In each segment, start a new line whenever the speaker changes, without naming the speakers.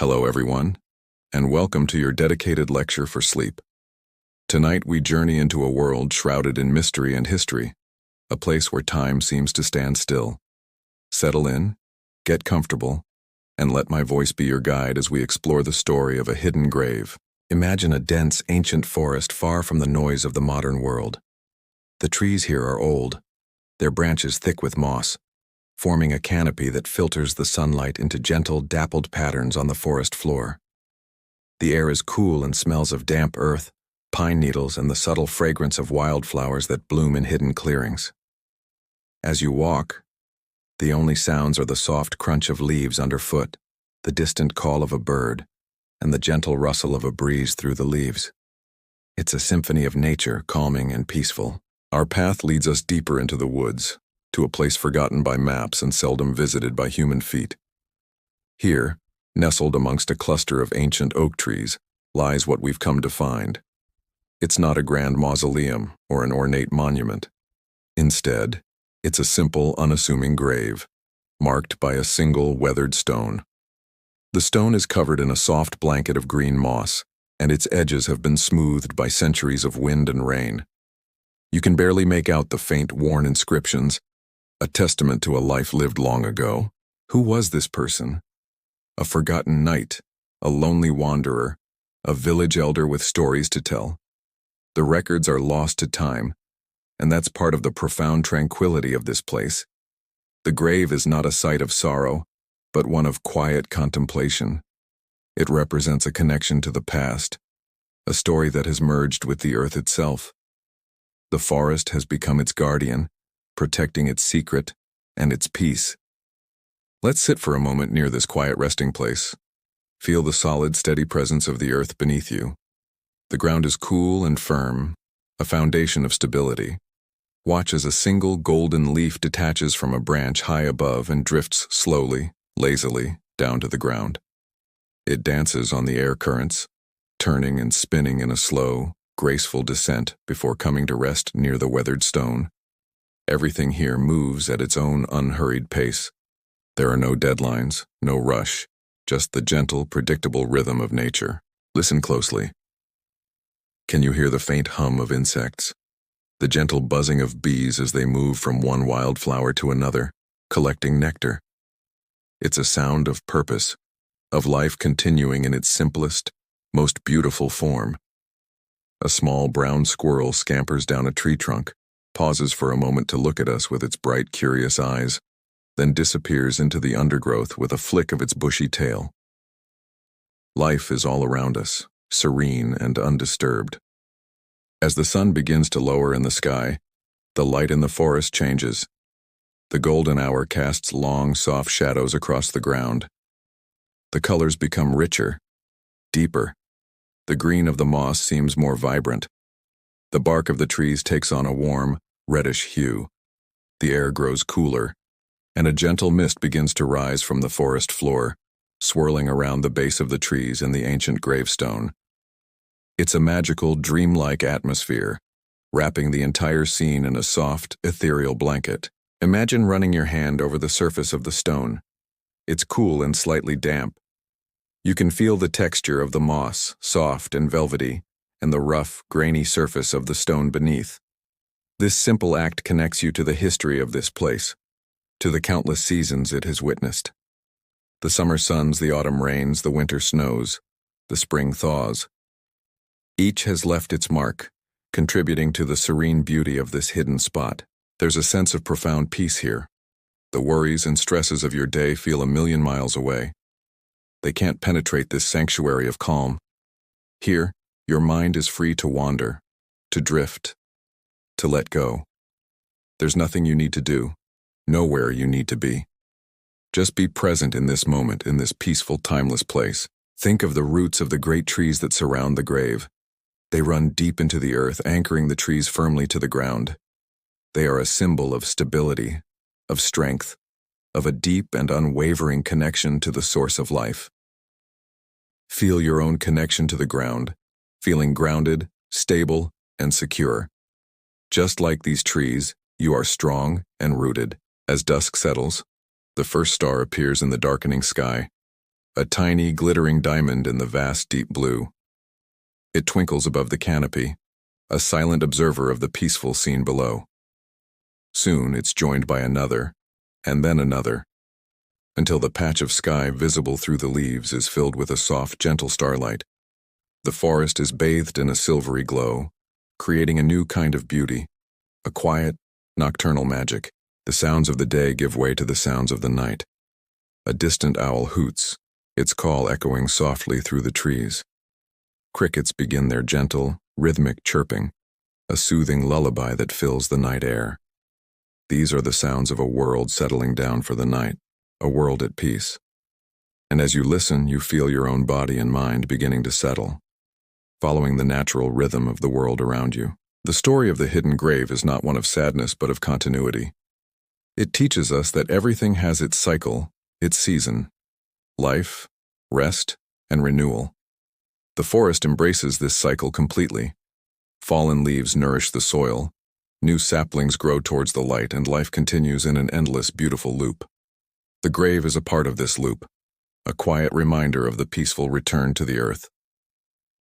Hello, everyone, and welcome to your dedicated lecture for sleep. Tonight, we journey into a world shrouded in mystery and history, a place where time seems to stand still. Settle in, get comfortable, and let my voice be your guide as we explore the story of a hidden grave. Imagine a dense, ancient forest far from the noise of the modern world. The trees here are old, their branches thick with moss, forming a canopy that filters the sunlight into gentle, dappled patterns on the forest floor. The air is cool and smells of damp earth, pine needles, and the subtle fragrance of wildflowers that bloom in hidden clearings. As you walk, the only sounds are the soft crunch of leaves underfoot, the distant call of a bird, and the gentle rustle of a breeze through the leaves. It's a symphony of nature, calming and peaceful. Our path leads us deeper into the woods, to a place forgotten by maps and seldom visited by human feet. Here, nestled amongst a cluster of ancient oak trees, lies what we've come to find. It's not a grand mausoleum or an ornate monument. Instead, it's a simple, unassuming grave, marked by a single weathered stone. The stone is covered in a soft blanket of green moss, and its edges have been smoothed by centuries of wind and rain. You can barely make out the faint, worn inscriptions, a testament to a life lived long ago. Who was this person? A forgotten knight, a lonely wanderer, a village elder with stories to tell. The records are lost to time, and that's part of the profound tranquility of this place. The grave is not a site of sorrow, but one of quiet contemplation. It represents a connection to the past, a story that has merged with the earth itself. The forest has become its guardian, protecting its secret and its peace. Let's sit for a moment near this quiet resting place. Feel the solid, steady presence of the earth beneath you. The ground is cool and firm, a foundation of stability. Watch as a single golden leaf detaches from a branch high above and drifts slowly, lazily, down to the ground. It dances on the air currents, turning and spinning in a slow, graceful descent before coming to rest near the weathered stone. Everything here moves at its own unhurried pace. There are no deadlines, no rush, just the gentle, predictable rhythm of nature. Listen closely. Can you hear the faint hum of insects? The gentle buzzing of bees as they move from one wildflower to another, collecting nectar. It's a sound of purpose, of life continuing in its simplest, most beautiful form. A small brown squirrel scampers down a tree trunk, pauses for a moment to look at us with its bright, curious eyes, then disappears into the undergrowth with a flick of its bushy tail. Life is all around us, serene and undisturbed. As the sun begins to lower in the sky, the light in the forest changes. The golden hour casts long, soft shadows across the ground. The colors become richer, deeper. The green of the moss seems more vibrant. The bark of the trees takes on a warm, reddish hue. The air grows cooler, and a gentle mist begins to rise from the forest floor, swirling around the base of the trees and the ancient gravestone. It's a magical, dreamlike atmosphere, wrapping the entire scene in a soft, ethereal blanket. Imagine running your hand over the surface of the stone. It's cool and slightly damp. You can feel the texture of the moss, soft and velvety, and the rough, grainy surface of the stone beneath. This simple act connects you to the history of this place, to the countless seasons it has witnessed. The summer suns, the autumn rains, the winter snows, the spring thaws. Each has left its mark, contributing to the serene beauty of this hidden spot. There's a sense of profound peace here. The worries and stresses of your day feel a million miles away. They can't penetrate this sanctuary of calm. Here, your mind is free to wander, to drift, to let go. There's nothing you need to do, nowhere you need to be. Just be present in this moment, in this peaceful, timeless place. Think of the roots of the great trees that surround the grave. They run deep into the earth, anchoring the trees firmly to the ground. They are a symbol of stability, of strength, of a deep and unwavering connection to the source of life. Feel your own connection to the ground, feeling grounded, stable, and secure. Just like these trees, you are strong and rooted. As dusk settles, the first star appears in the darkening sky. a tiny, glittering diamond in the vast, deep blue. It twinkles above the canopy, a silent observer of the peaceful scene below. Soon it's joined by another, and then another, until the patch of sky visible through the leaves is filled with a soft, gentle starlight. The forest is bathed in a silvery glow, creating a new kind of beauty, a quiet, nocturnal magic. The sounds of the day give way to the sounds of the night. A distant owl hoots, its call echoing softly through the trees. Crickets begin their gentle, rhythmic chirping, a soothing lullaby that fills the night air. These are the sounds of a world settling down for the night, a world at peace. And as you listen, you feel your own body and mind beginning to settle, following the natural rhythm of the world around you. The story of the hidden grave is not one of sadness but of continuity. It teaches us that everything has its cycle, its season: life, rest, and renewal. The forest embraces this cycle completely. Fallen leaves nourish the soil, new saplings grow towards the light, and life continues in an endless, beautiful loop. The grave is a part of this loop, a quiet reminder of the peaceful return to the earth.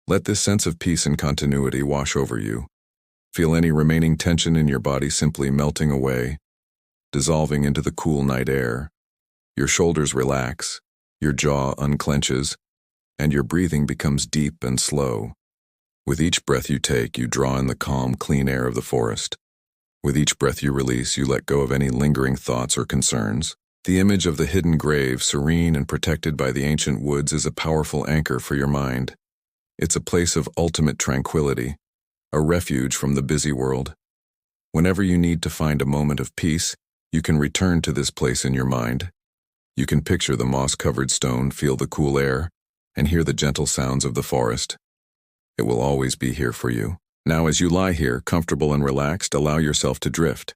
Let this sense of peace and continuity wash over you. Feel any remaining tension in your body simply melting away, dissolving into the cool night air. Your shoulders relax, your jaw unclenches, and your breathing becomes deep and slow. With each breath you take, you draw in the calm, clean air of the forest. With each breath you release, you let go of any lingering thoughts or concerns. The image of the hidden grave, serene and protected by the ancient woods, is a powerful anchor for your mind. It's a place of ultimate tranquility, a refuge from the busy world. Whenever you need to find a moment of peace, you can return to this place in your mind. You can picture the moss-covered stone, feel the cool air, and hear the gentle sounds of the forest. It will always be here for you. Now, as you lie here, comfortable and relaxed, allow yourself to drift.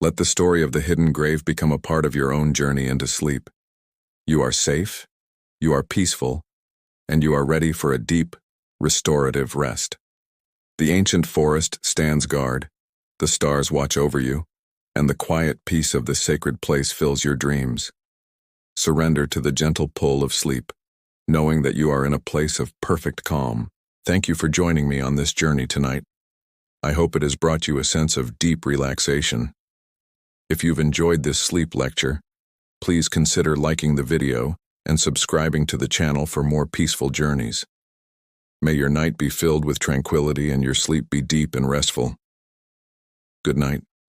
Let the story of the hidden grave become a part of your own journey into sleep. You are safe, you are peaceful, and you are ready for a deep, restorative rest. The ancient forest stands guard, the stars watch over you, and the quiet peace of the sacred place fills your dreams. Surrender to the gentle pull of sleep, knowing that you are in a place of perfect calm. Thank you for joining me on this journey tonight. I hope it has brought you a sense of deep relaxation. If you've enjoyed this sleep lecture, please consider liking the video and subscribing to the channel for more peaceful journeys. May your night be filled with tranquility and your sleep be deep and restful. Good night.